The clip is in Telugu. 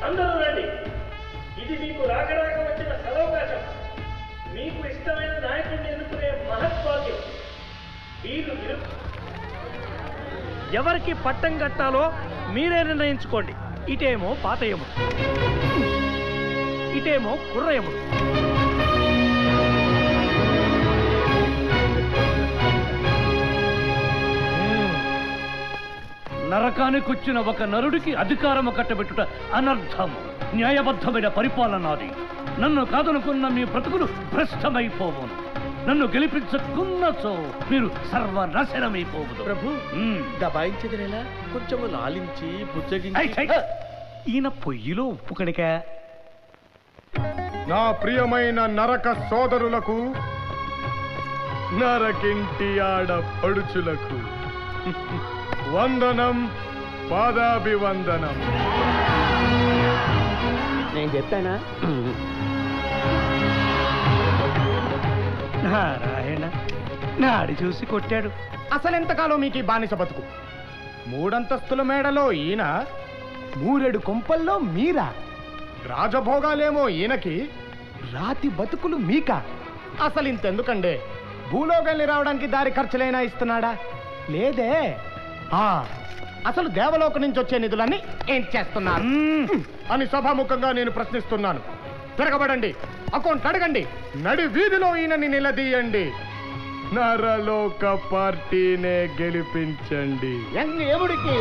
అందరూ రండి. ఇది మీకు రాకరాక వచ్చిన సదవకాశం. మీకు ఇష్టమైన నాయకుడిని ఎన్నుకునే మహత్భాగ్యం. మీరు ఎవరికి పట్టం కట్టాలో మీరే నిర్ణయించుకోండి. ఇటేమో పాతయముడు, ఇటేమో కుర్రయముడు. నరకానికొచ్చిన ఒక నరుడికి అధికారము కట్టబెట్టుట అనర్థము. న్యాయబద్ధమైన పరిపాలనాది. నన్ను కాదనుకున్న మీ బ్రతుకులు భ్రష్టమైపోవును. నన్ను గెలిపించకున్నచో మీరు సర్వనాశనమైపోవును. ప్రభు దబాయించదిరేలా కొంచెము లాలించి బుజ్జగించి. ఈయన పొయ్యిలో ఉప్పు కణిక. నా ప్రియమైన నరక సోదరులకు, నరకింటి ఆడ పడుచులకు వందనం, పాదాభివందనం. నేను చెప్పానా? నారాయణ నాడి చూసి కొట్టాడు. అసలెంతకాలం మీకు ఈ బానిస బతుకు? 3 అంతస్తుల మేడలో ఈయన, 3 కొంపల్లో మీరా? రాజభోగాలేమో ఈయనకి, రాతి బతుకులు మీకా? అసలు ఇంతెందుకండే? భూలోకాన్ని రావడానికి దారి ఖర్చులైనా ఇస్తున్నాడా? లేదే. అసలు దేవలోక నుంచి వచ్చే నిధులన్నీ ఏం చేస్తున్నారు అని సభాముఖంగా నేను ప్రశ్నిస్తున్నాను. తిరగబడండి, అకౌంట్ అడగండి, నడి వీధిలో ఈయనని నిలదీయండి, నరలోక పార్టీనే గెలిపించండి. దేవుడికి